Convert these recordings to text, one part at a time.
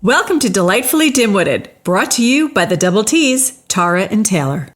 Welcome to Delightfully Dim-Witted, brought to you by the Double T's, Tara and Taylor.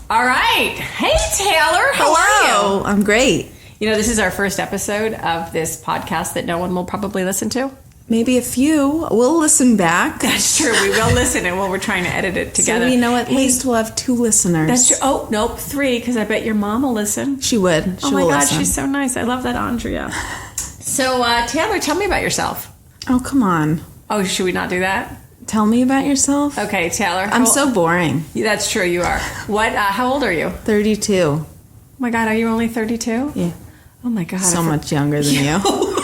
All right. Hey, Taylor. How are you? I'm great. You know, this is our first episode of this podcast that no one will probably listen to. Maybe a few. We'll listen back. That's true. We will listen, and we're trying to edit it together. So, you know, at least we'll have 2 listeners. That's true. Oh, nope, 3, because I bet your mom will listen. She would. Oh, my God, she's so nice. I love that Andrea. So, Taylor, tell me about yourself. Oh, come on. Oh, should we not do that? Tell me about yourself. Okay, Taylor. I'm so boring. That's true, you are. What? How old are you? 32. Oh, my God, are you only 32? Yeah. Oh, my God. So much younger than you.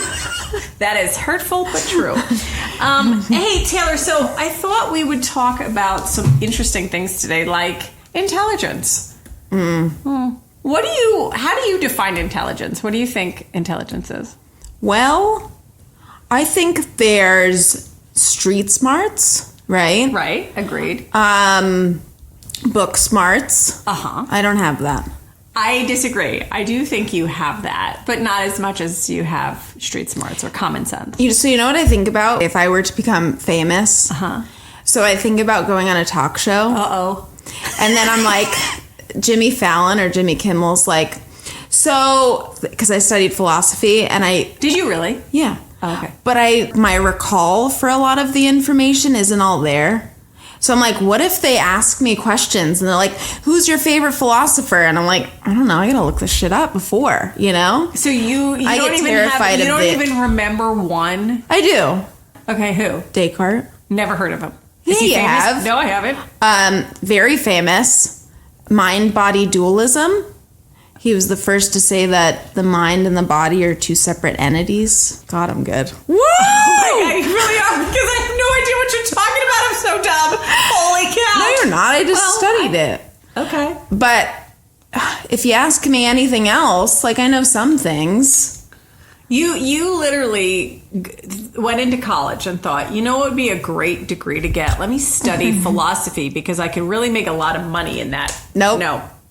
That is hurtful, but true. Hey, Taylor, so I thought we would talk about some interesting things today, like intelligence. How do you define intelligence? What do you think intelligence is? Well, I think there's street smarts, right? Right, agreed. Book smarts. Uh-huh. I don't have that. I disagree. I do think you have that, but not as much as you have street smarts or common sense. So you know what I think about if I were to become famous? Uh-huh. So I think about going on a talk show. Uh-oh. And then I'm like, Jimmy Fallon or Jimmy Kimmel's like, so, because I studied philosophy and Did you really? Yeah. Oh, okay. But my recall for a lot of the information isn't all there. So I'm like, what if they ask me questions and they're like, who's your favorite philosopher? And I'm like, I don't know. I got to look this shit up before, you know? So you I don't get even terrified you of don't it. even remember one? I do. Okay, who? Descartes. Never heard of him. Yeah, Is he you famous? have. No, I haven't. Very famous. Mind-body dualism. He was the first to say that the mind and the body are 2 separate entities. God, I'm good. Woo! Oh my God, you really are, because I have no idea what you're talking about. I'm so dumb. Holy cow. No, you're not. I just studied it. Okay. But if you ask me anything else, like I know some things. You literally went into college and thought, you know what would be a great degree to get? Let me study philosophy because I can really make a lot of money in that. Nope.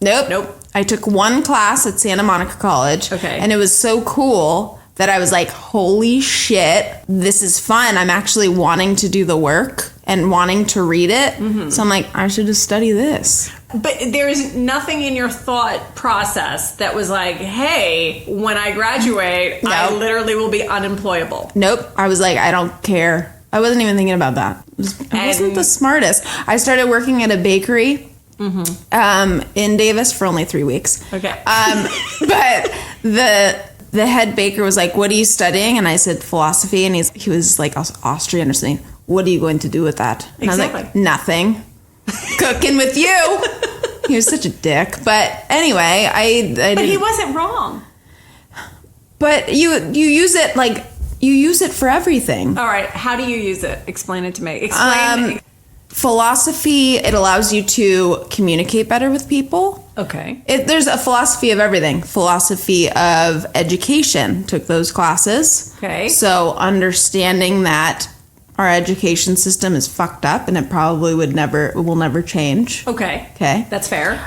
Nope. I took 1 class at Santa Monica College. Okay. And it was so cool that I was like, holy shit, this is fun. I'm actually wanting to do the work and wanting to read it. Mm-hmm. So I'm like, I should just study this. But there's nothing in your thought process that was like, hey, when I graduate, I literally will be unemployable. Nope. I was like, I don't care. I wasn't even thinking about that. I wasn't the smartest. I started working at a bakery. Mm-hmm. In Davis for only 3 weeks. Okay. But the head baker was like, what are you studying? And I said philosophy, and he was like Austrian or something. What are you going to do with that? And exactly. I was like, nothing. Cooking with you. He was such a dick. But anyway, I But he wasn't wrong. But you use it like you use it for everything. All right. How do you use it? Explain it to me. Explain. Philosophy, it allows you to communicate better with people. Okay. There's a philosophy of everything. Philosophy of education. Took those classes. Okay. So understanding that our education system is fucked up and it probably will never change. Okay. Okay. That's fair.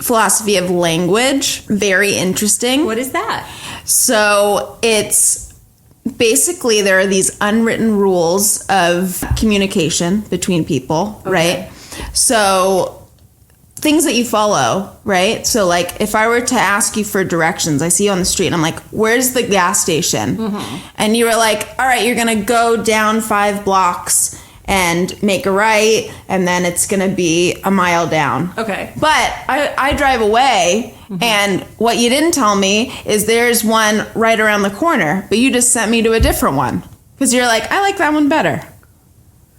Philosophy of language. Very interesting. What is that? So it's basically there are these unwritten rules of communication between people, right? So things that you follow, right? So like if I were to ask you for directions, I see you on the street and I'm like, where's the gas station? Mm-hmm. And you were like, all right, you're going to go down 5 blocks and make a right, and then it's going to be a mile down. Okay. But I drive away, and what you didn't tell me is there's one right around the corner, but you just sent me to a different one. Because you're like, I like that one better.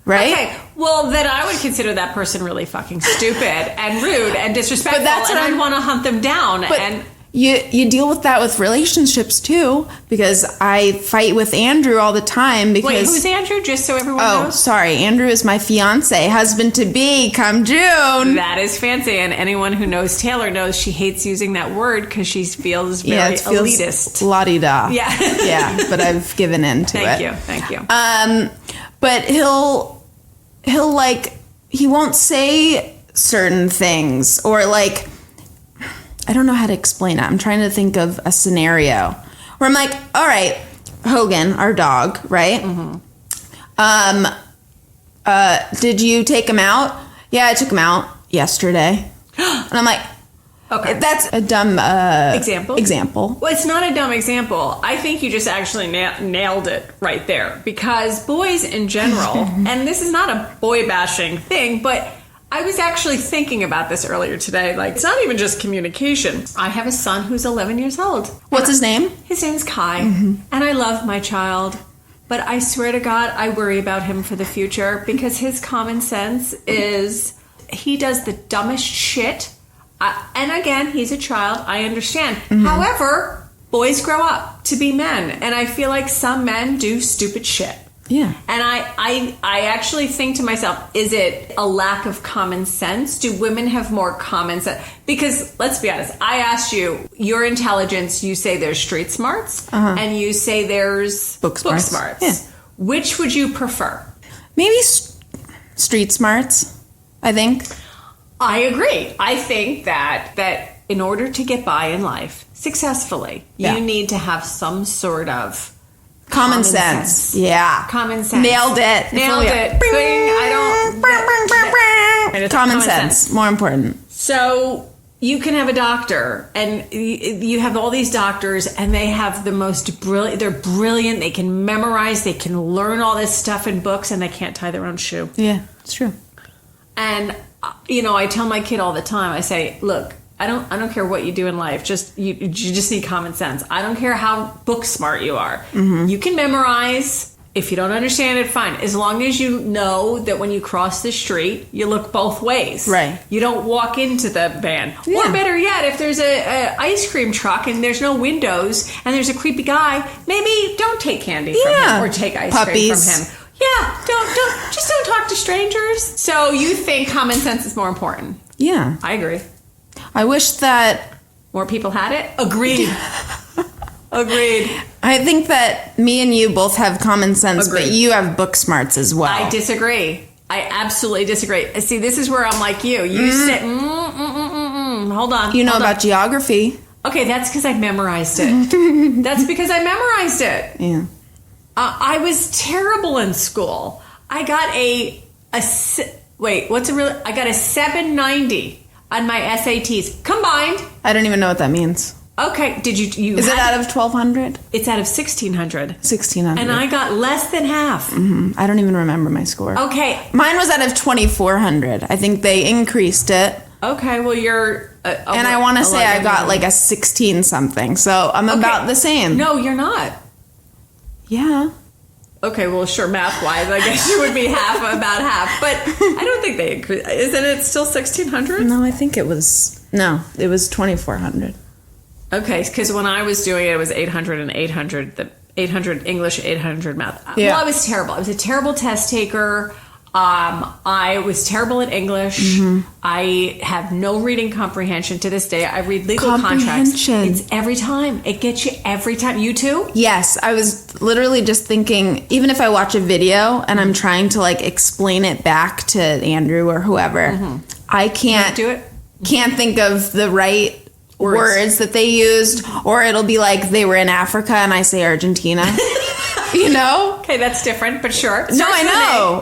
Right? Okay. Well, then I would consider that person really fucking stupid and rude and disrespectful, and I'd want to hunt them down. And You deal with that with relationships too, because I fight with Andrew all the time. Because wait, who's Andrew? Just so everyone knows. Oh, sorry, Andrew is my fiance, husband to be, come June. That is fancy, and anyone who knows Taylor knows she hates using that word because she feels very elitist. La-di-da. Yeah, yeah, but I've given in to it. Thank you. But he'll like he won't say certain things, or like I don't know how to explain it. I'm trying to think of a scenario where I'm like, all right, Hogan, our dog, right? Did you take him out? Yeah, I took him out yesterday. And I'm like, okay, that's a dumb example. Well, it's not a dumb example. I think you just actually nailed it right there. Because boys in general, and this is not a boy bashing thing, but I was actually thinking about this earlier today. Like, it's not even just communication. I have a son who's 11 years old. What's his name? His name's Kai. And I love my child. But I swear to God, I worry about him for the future because his common sense is he does the dumbest shit. And again, he's a child. I understand. However, boys grow up to be men. And I feel like some men do stupid shit. Yeah. And I actually think to myself, is it a lack of common sense? Do women have more common sense? Because let's be honest, I asked you, your intelligence, you say there's street smarts and you say there's book smarts. Yeah. Which would you prefer? Maybe street smarts, I think. I agree. I think that in order to get by in life successfully, you need to have some sort of common sense. Yeah. Common sense. Nailed it. Nailed it. Bing. Common sense. More important. So you can have a doctor and you have all these doctors and they have the most brilliant, they're brilliant. They can memorize, they can learn all this stuff in books and they can't tie their own shoe. Yeah, it's true. And, I tell my kid all the time, I say, look, I don't care what you do in life. You just need common sense. I don't care how book smart you are. You can memorize. If you don't understand it, fine. As long as you know that when you cross the street, you look both ways. Right. You don't walk into the van. Yeah. Or better yet, if there's a ice cream truck and there's no windows and there's a creepy guy, maybe don't take candy from him or take ice cream from him. Yeah, don't talk to strangers. So you think common sense is more important? Yeah. I agree. I wish that more people had it. Agreed. Agreed. I think that me and you both have common sense, but you have book smarts as well. I disagree. I absolutely disagree. See, this is where I'm like you. You said, hold on. You know about geography. Okay, that's because I memorized it. That's because I memorized it. Yeah. I was terrible in school. I got I got a 790 on my SATs combined. I don't even know what that means. Okay, did you Is it out of 1,200? It's out of 1,600. 1,600. And I got less than half. I don't even remember my score. Okay. Mine was out of 2,400. I think they increased it. Okay, well, you're... and I want to say I got like a 16 something, so I'm about the same. No, you're not. Yeah. Okay, well, sure, math-wise, I guess you would be about half. But I don't think they increased. Isn't it still 1,600? No, I think it was... No, it was 2,400. Okay, because when I was doing it, it was 800 and 800. The 800 English, 800 math. Yeah. Well, I was terrible. I was a terrible test taker. I was terrible at English. I have no reading comprehension to this day. I read legal contracts. It's every time. It gets you every time. You too? Yes. I was literally just thinking, even if I watch a video and I'm trying to like explain it back to Andrew or whoever, I can't do it. Can't think of the right words that they used, or it'll be like they were in Africa and I say Argentina. You know? Okay, that's different, but sure. No, I know.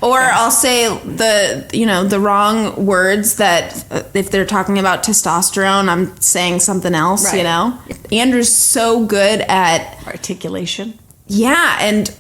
Or I'll say the wrong words that if they're talking about testosterone, I'm saying something else, right. You know? Andrew's so good at articulation. Yeah, and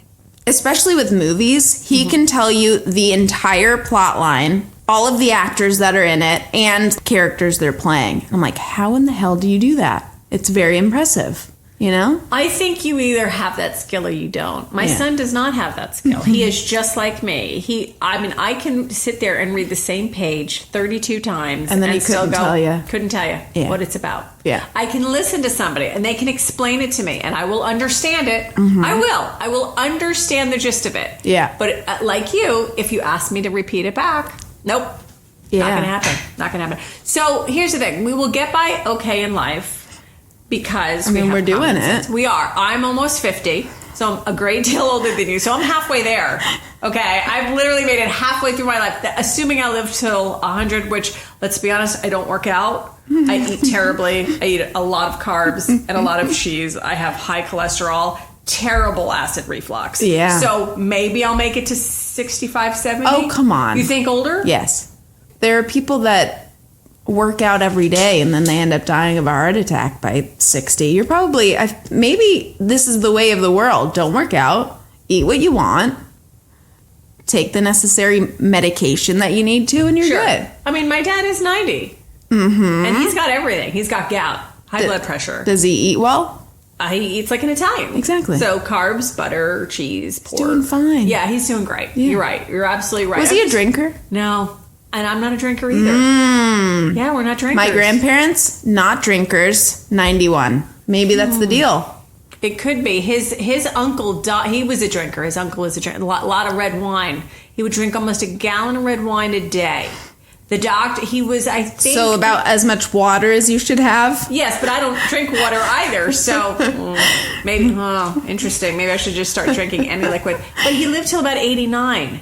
especially with movies, he can tell you the entire plot line, all of the actors that are in it, and characters they're playing. I'm like, how in the hell do you do that? It's very impressive. You know? I think you either have that skill or you don't. My son does not have that skill. He is just like me. I can sit there and read the same page 32 times and then he couldn't tell you what it's about. Yeah. I can listen to somebody and they can explain it to me and I will understand it. I will understand the gist of it. Yeah. But like you, if you ask me to repeat it back, nope. Yeah. Not gonna happen. So here's the thing. We will get by okay in life. Because we're doing it. We are. I'm almost 50, so I'm a great deal older than you. So I'm halfway there. Okay, I've literally made it halfway through my life, assuming I live till 100. Which, Let's be honest, I don't work out. I eat terribly. I eat a lot of carbs and a lot of cheese. I have high cholesterol, terrible acid reflux. Yeah. So maybe I'll make it to 65, 70. Oh, come on. You think older? Yes. There are people that work out every day and then they end up dying of a heart attack by 60. You're probably, maybe this is the way of the world. Don't work out. Eat what you want. Take the necessary medication that you need to, and you're good. I mean, my dad is 90. Mm-hmm. And he's got everything. He's got gout, high blood pressure. Does he eat well? He eats like an Italian. Exactly. So carbs, butter, cheese, pork. He's doing fine. Yeah, he's doing great. Yeah. You're right. You're absolutely right. Was he a drinker? No. And I'm not a drinker either. Yeah, we're not drinkers. My grandparents, not drinkers, 91. Maybe that's the deal. It could be. His uncle, he was a drinker. His uncle was a drinker. A lot of red wine. He would drink almost a gallon of red wine a day. The doctor, he was, I think... So about as much water as you should have? Yes, but I don't drink water either. So maybe, interesting. Maybe I should just start drinking any liquid. But he lived till about 89.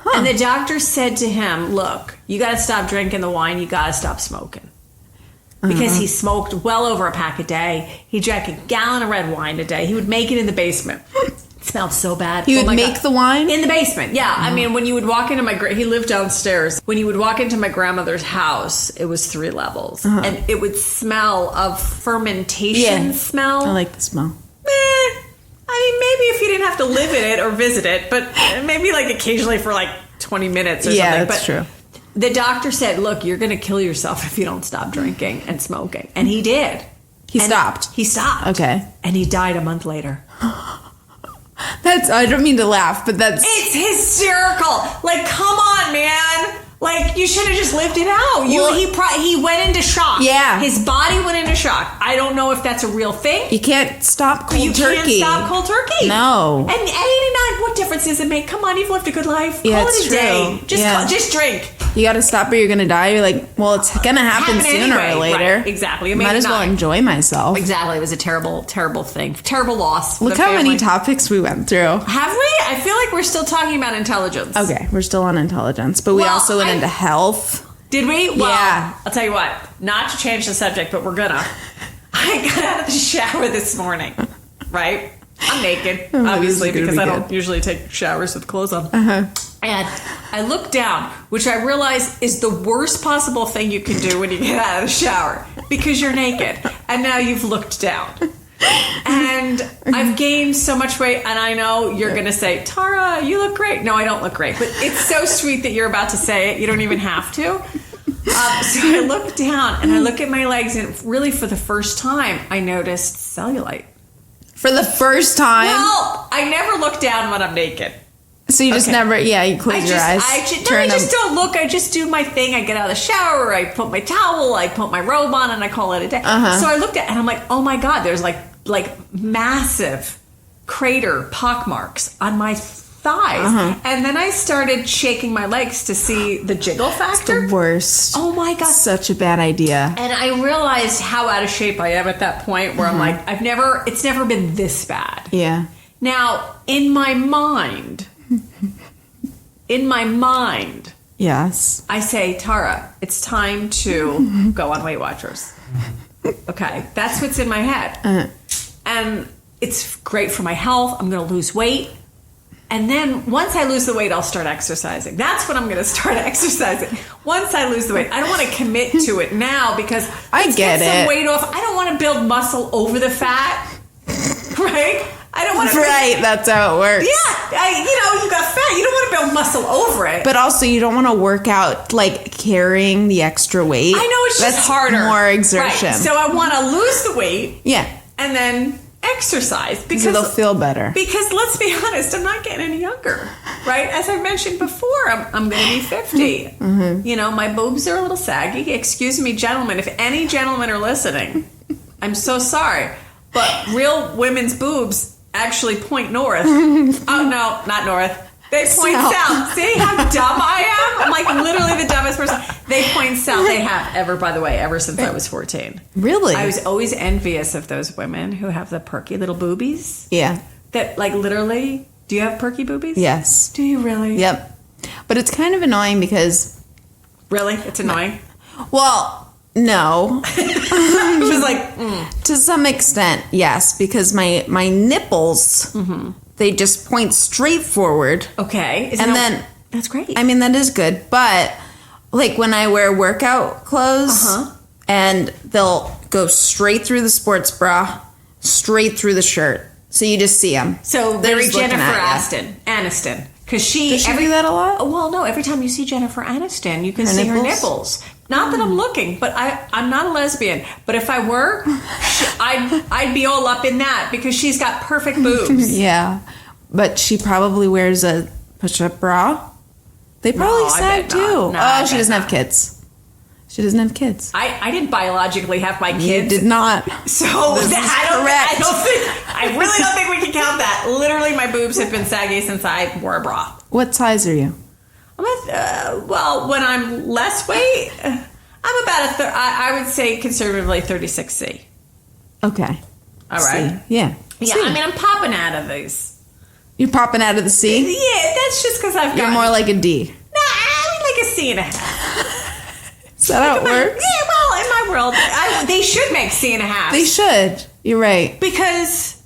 Huh. And the doctor said to him, look, you got to stop drinking the wine. You got to stop smoking. Because he smoked well over a pack a day. He drank a gallon of red wine a day. He would make it in the basement. It smelled so bad. He would make the wine? In the basement, yeah. I mean, when you would walk into he lived downstairs. When you would walk into my grandmother's house, it was 3 levels. And it would smell of fermentation smell. I like the smell. I mean, maybe if you didn't have to live in it or visit it, but maybe like occasionally for like 20 minutes or something. Yeah, that's true. The doctor said, look, you're going to kill yourself if you don't stop drinking and smoking. And he did. He stopped? He stopped. Okay. And he died a month later. I don't mean to laugh, but It's hysterical. Like, come on, man. Like, you should have just lived it out. He went into shock. Yeah. His body went into shock. I don't know if that's a real thing. You can't stop cold turkey. You can't stop cold turkey. No. And at 89, what difference does it make? Come on, you've lived a good life. Yeah, Call it a day. Just Just drink. You got to stop or you're going to die. You're like, well, it's going to happen sooner or later. Right, exactly. Might as well enjoy myself. Exactly. It was a terrible, terrible thing. Terrible loss. Look how many topics we went through. Have we? I feel like we're still talking about intelligence. Okay, we're still on intelligence, but we also went into health. Did we? Well, yeah. I'll tell you what, not to change the subject, but we're gonna. I got out of the shower this morning, right? I'm naked, obviously, because I don't usually take showers with clothes on. And I look down, which I realize is the worst possible thing you can do when you get out of the shower, because you're naked. And now you've looked down. And I've gained so much weight, and I know you're going to say, Tara, you look great. No, I don't look great. But it's so sweet that you're about to say it. You don't even have to. So I look down, and I look at my legs, and really for the first time, I noticed cellulite. For the first time? Well, I never look down when I'm naked. So you just never, you close your eyes. I just don't look. I just do my thing. I get out of the shower. I put my towel. I put my robe on, and I call it a day. So I looked at it, and I'm like, oh my God, there's like massive crater pock marks on my thighs. And then I started shaking my legs to see the jiggle factor. It's the worst. Oh my God. Such a bad idea. And I realized how out of shape I am at that point where I'm like, it's never been this bad. Yeah. Now, in my mind, yes, I say, Tara, it's time to go on Weight Watchers. Okay, that's what's in my head. And it's great for my health. I'm going to lose weight. And then once I lose the weight, I'll start exercising. That's when I'm going to start exercising. Once I lose the weight. I don't want to commit to it now because I get some weight off. I don't want to build muscle over the fat. Right? I don't want to. Right, that's how it works. Yeah, you got fat. You don't want to build muscle over it. But also, you don't want to work out like carrying the extra weight. I know it's just That's harder. More exertion. Right. So I want to lose the weight. Yeah. And then exercise because they'll feel better. Because let's be honest, I'm not getting any younger. Right? As I mentioned before, I'm going to be 50. My boobs are a little saggy. Excuse me, gentlemen. If any gentlemen are listening, I'm so sorry. But real women's boobs actually point north. Oh, no, not north. They point south. See how dumb I am? I'm like literally the dumbest person. They point south. They have ever since I was 14. Really? I was always envious of those women who have the perky little boobies. Yeah. That like literally, do you have perky boobies? Yes. Do you really? Yep. But it's kind of annoying because... Really? It's annoying? Well, no. She's like, To some extent, yes, because my nipples, they just point straight forward. okay. That's great. I mean, that is good, but like when I wear workout clothes and they'll go straight through the sports bra, straight through the shirt. So you just see them. So They're very just looking Jennifer at Aniston. Because Does she do that a lot? Well, no, every time you see Jennifer Aniston, you can see her nipples. Not that I'm looking, but I'm not a lesbian. But if I were, I'd be all up in that because she's got perfect boobs. Yeah. But she probably wears a push-up bra. They probably sag too. No, she doesn't have kids. She doesn't have kids. I didn't biologically have my kids. You did not. So Correct. I really don't think we can count that. Literally, my boobs have been saggy since I wore a bra. What size are you? I'm well, when I'm less weight, I'm about I would say conservatively 36C. Okay. All right. C. Yeah. Yeah, C. I mean, I'm popping out of these. You're popping out of the C? Yeah, that's just because I've got... You're more like a D. Nah, I mean like a C and a half. Is that how it works? Yeah, well, in my world, they should make C and a half. They should. You're right. Because...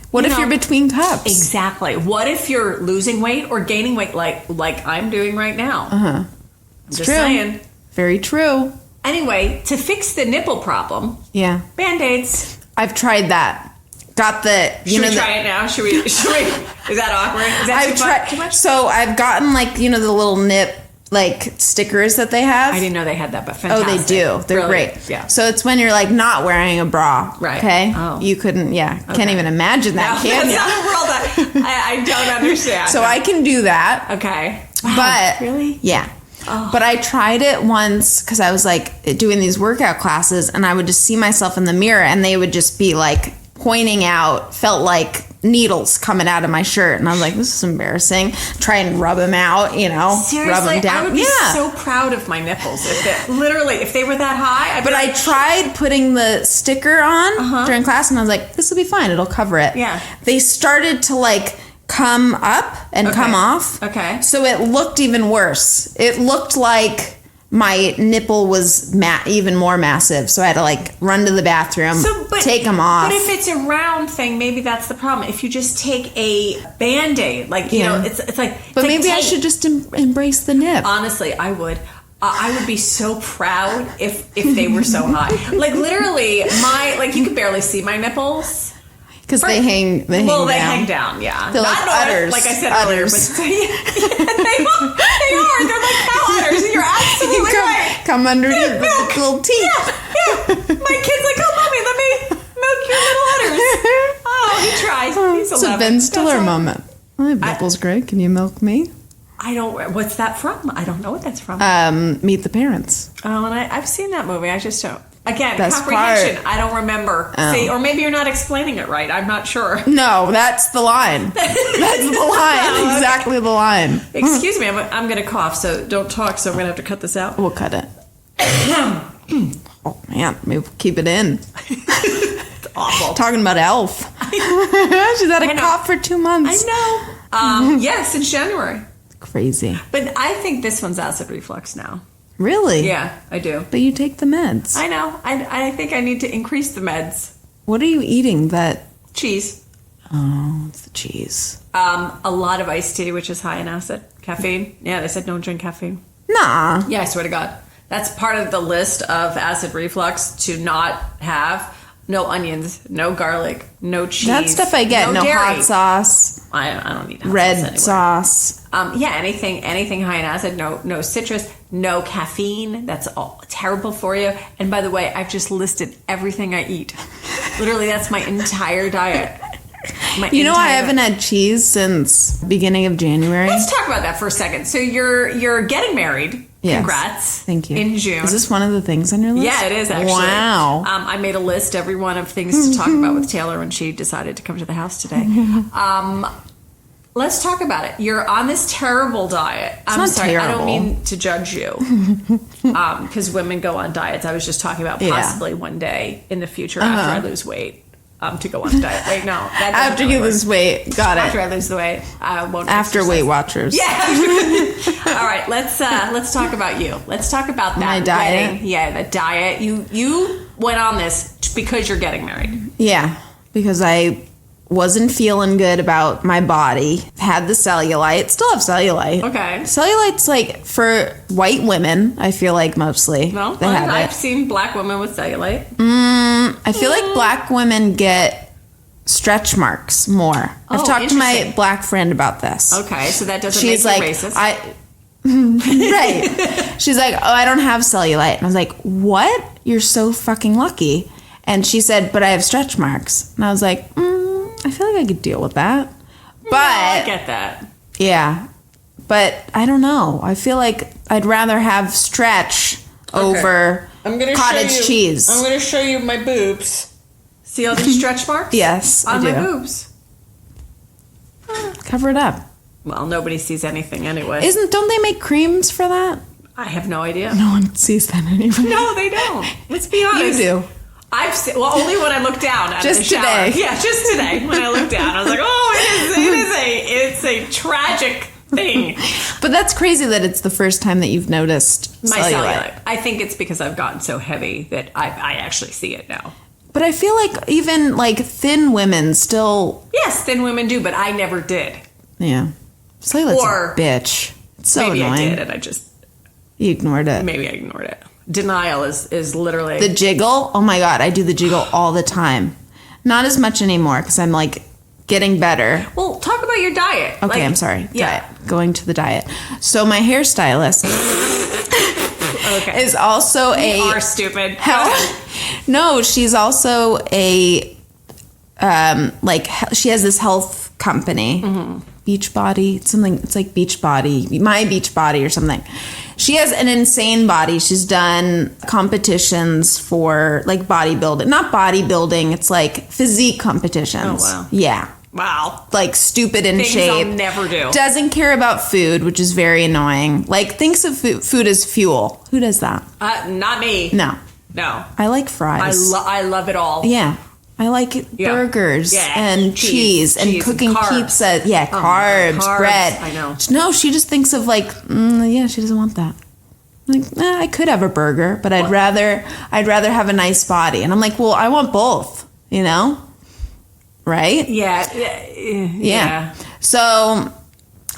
What if you're between cups? Exactly. What if you're losing weight or gaining weight like I'm doing right now? It's Just true. saying. Very true. Anyway, to fix the nipple problem, Yeah. Band-Aids. I've tried that. Got the... Should we try it now? Should we? Is that awkward? Is that too much? So I've gotten like, the little nip like stickers that they have. I didn't know they had that, but Oh, fantastic. they do. They're Brilliant. great. Yeah. So it's when you're like not wearing a bra. Right. Okay. Oh. You couldn't. Yeah. Okay. Can't even imagine that. No, Can that's you? not a world I don't understand. So I can do that. Okay. Wow, But really? Yeah. Oh. But I tried it once because I was like doing these workout classes and I would just see myself in the mirror and they would just be like pointing out, felt like needles coming out of my shirt. And I was like, this is embarrassing. Try and rub them out, Seriously, rub them down. I would be so proud of my nipples if they were that high. But I tried putting the sticker on during class and I was like, this will be fine. It'll cover it. Yeah. They started to like come up and come off. Okay. So it looked even worse. It looked like my nipple was even more massive. So I had to like run to the bathroom, take them off. But if it's a round thing, maybe that's the problem. If you just take a Band-Aid, like, it's like... But like maybe I should just embrace the nip. Honestly, I would. I would be so proud if they were so high. Like, literally, you could barely see my nipples. Because they hang down. They hang down, yeah. They're like udders. Like I said earlier. But, they are. They're like cow udders. And you're absolutely right. Come underneath the little teeth. Yeah. My kid's like, oh, Mommy, let me milk your little udders. Oh, he tries. He's 11. It's a Ben Stiller moment. My nipples great. Can you milk me? I don't... What's that from? I don't know what that's from. Meet the Parents. Oh, and I've seen that movie. I just don't... Again, Best comprehension. part. I don't remember. See, or maybe you're not explaining it right. I'm not sure. No, that's the line. That's the line. Exactly the line. Excuse me. I'm going to cough, so don't talk. So I'm going to have to cut this out. We'll cut it. Oh man, maybe we'll keep it in. It's awful. Talking about Elf. She's had a cough for 2 months. I know. Yes, since January. Crazy. But I think this one's acid reflux now. Really? Yeah, I do. But you take the meds. I know. I think I need to increase the meds. What are you eating that... Cheese. Oh, it's the cheese. A lot of iced tea, which is high in acid. Caffeine. Yeah, they said don't drink caffeine. Nah. Yeah, I swear to God. That's part of the list of acid reflux to not have. No onions, no garlic, no cheese. That stuff I get. No dairy. hot sauce. I don't need hot Red sauce anyway. sauce. Yeah, anything high in acid. No citrus. No caffeine. That's all terrible for you. And by the way, I've just listed everything I eat. Literally, that's my entire diet. I haven't had cheese since beginning of January. Let's talk about that for a second. So you're getting married. Yes. Congrats. Thank you. In June. Is this one of the things on your list? Yeah, it is actually. Wow. I made a list, every one of things to talk about with Taylor when she decided to come to the house today. Let's talk about it. You're on this terrible diet. I'm sorry, terrible. I don't mean to judge you. Because women go on diets. I was just talking about possibly one day in the future after I lose weight. to go on a diet. Wait, no. That After you lose weight. Got it. After I lose the weight, I won't After exercise. Weight Watchers. Yeah. All right, let's talk about you. Let's talk about that. My diet? Wedding. Yeah, the diet. You went on this because you're getting married. Yeah, because I wasn't feeling good about my body. Had the cellulite. Still have cellulite. Okay. Cellulite's like for white women, I feel like mostly. No, they have I've it. seen black women with cellulite. I feel like black women get stretch marks more. I've talked to my interesting. black friend about this. Okay, so that doesn't She's make like, you racist. right. She's like, oh, I don't have cellulite. And I was like, what? You're so fucking lucky. And she said, but I have stretch marks. And I was like, I feel like I could deal with that. But I get that. yeah, but I don't know. I feel like I'd rather have stretch over cottage cheese. I'm going to show you my boobs. See all these stretch marks? Yes, on I my do. boobs. Cover it up. Well, nobody sees anything anyway. Don't they make creams for that? I have no idea. No one sees that anyway. No, they don't. Let's be honest. You do. I've seen, well, only when I look down out Just of the shower. today. Yeah, just today when I looked down, I was like, oh, it's a tragic thing. But that's crazy that it's the first time that you've noticed My cellulite. cellulite. I think it's because I've gotten so heavy that I actually see it now. But I feel like even like thin women still, Yes, thin women do, but I never did. yeah, cellulite's Or- a bitch. It's so Maybe annoying. I did, and I just You ignored it. maybe I ignored it. Denial is literally The jiggle, oh my god, I do the jiggle all the time. Not as much anymore because I'm like getting better. Well, talk about your diet. Okay, I'm sorry. Yeah. Diet. Going to the diet. So my hairstylist Okay. is also You are stupid. Go health. ahead. No, she's also a she has this health company, Beachbody, something. It's like Beachbody, My Beachbody or something. She has an insane body. She's done competitions for like bodybuilding, not bodybuilding. It's like physique competitions. Oh, wow. Yeah. Wow. Like stupid in Things shape. I'll never do. Doesn't care about food, which is very annoying. Like thinks of food as fuel. Who does that? Not me. No. No. I like fries. I love it all. Yeah. I like burgers and cheese and cooking carbs. pizza. Yeah, carbs, carbs. bread. I know. No, she just thinks of like, yeah, she doesn't want that. Like, I could have a burger, but I'd rather have a nice body. And I'm like, well, I want both, you know? Right? Yeah. So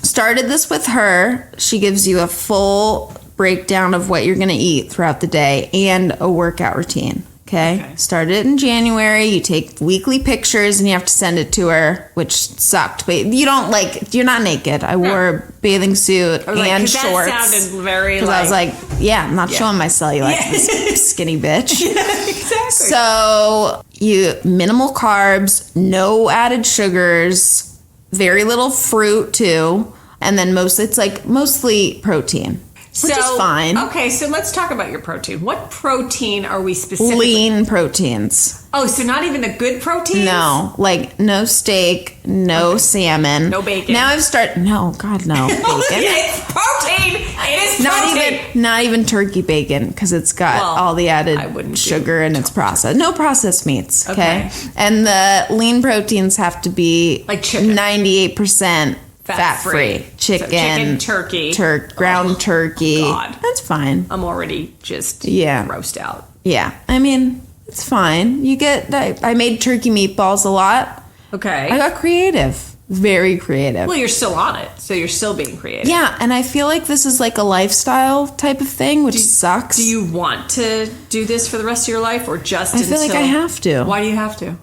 started this with her. She gives you a full breakdown of what you're going to eat throughout the day and a workout routine. Okay. Started it in January. You take weekly pictures and you have to send it to her, which sucked. But you don't you're not naked. I wore a bathing suit and shorts. That sounded very Because I was like, yeah, I'm not showing my cellulite, this skinny bitch. exactly. So you minimal carbs, no added sugars, very little fruit too, and then mostly protein, which is fine. Okay, so let's talk about your protein. What protein are we specifically? Lean proteins. Oh, so not even the good proteins? No, like no steak, no salmon, no bacon. Now I've started. No, God, no bacon. It's protein. It is protein. Not even turkey bacon because it's got all the added sugar and it's processed. No processed meats. Okay, and the lean proteins have to be like chicken. 98% fat-free. Chicken, turkey, ground turkey. God. That's fine. I'm already just grossed out. Yeah, I mean, it's fine. You get that. I made turkey meatballs a lot. Okay. I got creative. Very creative. Well, you're still on it, so you're still being creative. Yeah, and I feel like this is like a lifestyle type of thing, which sucks. Do you want to do this for the rest of your life, or just I feel like I have to. Why do you have to?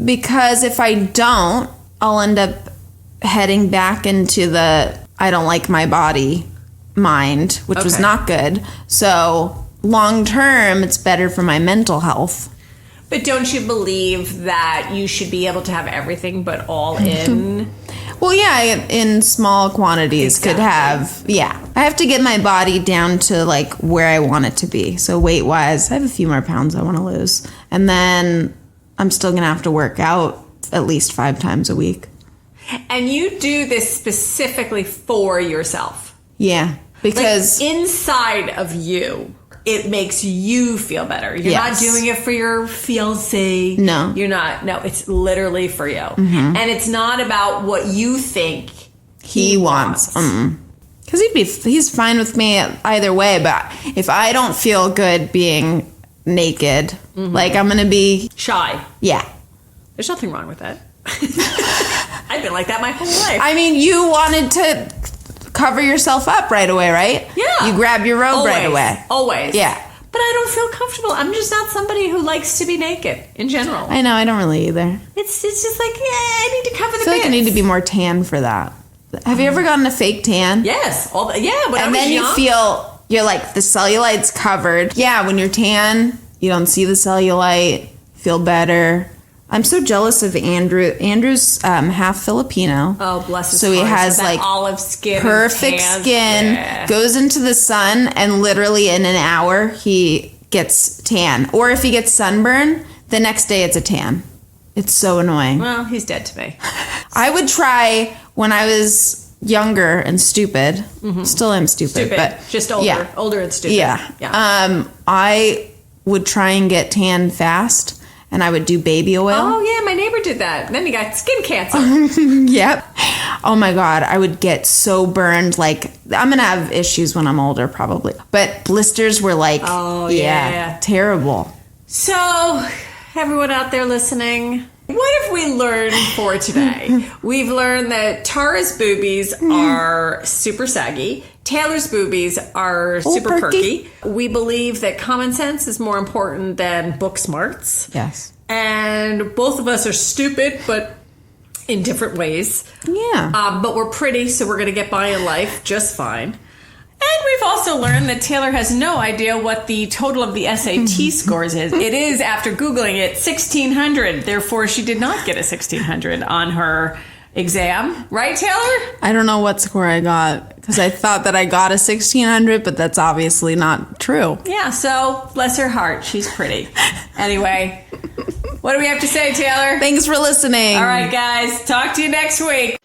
Because if I don't, I'll end up heading back into the I don't like my body mind, which was not good. So long term, it's better for my mental health. But don't you believe that you should be able to have everything but all in? Well, yeah, in small quantities could have, I have to get my body down to like where I want it to be. So weight wise, I have a few more pounds I want to lose. And then I'm still going to have to work out at least 5 times a week. And you do this specifically for yourself. Yeah, because like inside of you, it makes you feel better. You're not doing it for your fiancé. No. You're not. No, it's literally for you. And it's not about what you think he wants. Because he's fine with me either way, but if I don't feel good being naked, like I'm gonna be shy. Yeah. There's nothing wrong with that. I've been like that my whole life. I mean, you wanted to cover yourself up right away, right? Yeah. You grab your robe right away. Always. Yeah. But I don't feel comfortable. I'm just not somebody who likes to be naked in general. I know, I don't really either. It's just like, I need to cover the I feel like I need to be more tan for that. Have you ever gotten a fake tan? Yes. When I was young. And then you feel, you're like, the cellulite's covered. Yeah, when you're tan, you don't see the cellulite, feel better. I'm so jealous of Andrew. Andrew's half Filipino. Oh, bless his So he heart. has That like olive skin, perfect and skin, goes into the sun, and literally in an hour he gets tan. Or if he gets sunburn, the next day it's a tan. It's so annoying. Well, he's dead to me. I would try when I was younger and stupid. Still am stupid, but just older. Yeah. Older and stupid. Yeah. Yeah. I would try and get tan fast. And I would do baby oil. Oh, yeah, my neighbor did that. And then he got skin cancer. Yep. Oh, my God. I would get so burned. Like, I'm going to have issues when I'm older, probably. But blisters were like, terrible. So, everyone out there listening, what have we learned for today? We've learned that Tara's boobies are super saggy. Taylor's boobies are super perky. We believe that common sense is more important than book smarts. Yes. And both of us are stupid, but in different ways. Yeah. But we're pretty, so we're going to get by in life just fine. And we've also learned that Taylor has no idea what the total of the SAT scores is. It is, after Googling it, 1,600. Therefore, she did not get a 1,600 on her exam. Right, Taylor? I don't know what score I got because I thought that I got a 1,600, but that's obviously not true. Yeah, so bless her heart. She's pretty. Anyway, what do we have to say, Taylor? Thanks for listening. All right, guys. Talk to you next week.